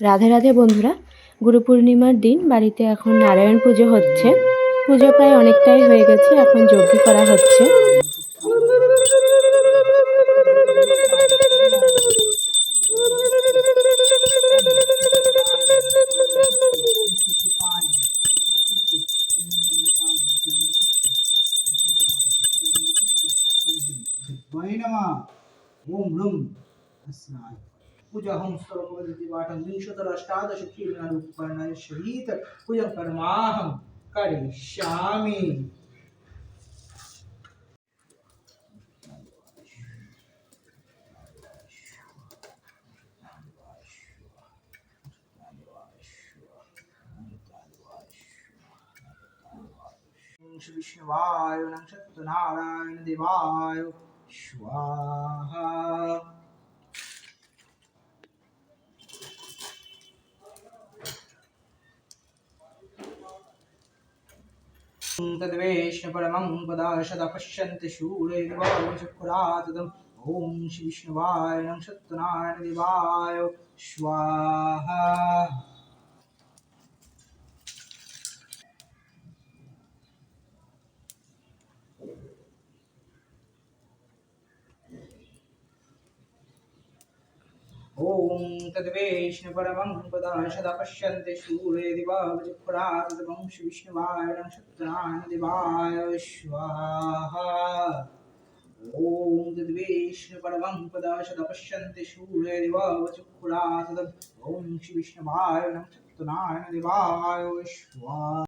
রাধে রাধে বন্ধুরা, গুরু পূর্ণিমার দিন বাড়িতে এখন নারায়ণ পুজো হচ্ছে। পুজো প্রায় অনেকটাই হয়ে গেছে, এখন যজ্ঞ করা হচ্ছে। पूजाहं सर्वपद्धति पाठं विंशतराष्टादश कीर्तनारूपकर्णाय शरीत पूजं कर्माहं करिष्यामि। श्री विष्णुवाय नमः सत्यनारायण देवाय स्वाहा। तद्वैष्णवपरमं पदा सदा पश्यन्ति शूरैर्देवाचक्षुराततम् ॐ श्री विष्णुवाय नमः सत्यनारायण देवाय स्वाहा। ॐ तद्वैष्णवपरमं पदा सदा पश्यन्ति शूरैर्देवाचक्षुराततम् श्री विष्णुवाय नमः सत्यनारायण देवाय स्वाहा। ॐ तद्वैष्णवपरमं पदा सदा पश्यन्ति शूरैर्देवाचक्षुराततम् ॐ श्री विष्णुवाय नमः सत्यनारायण देवाय स्वाहा।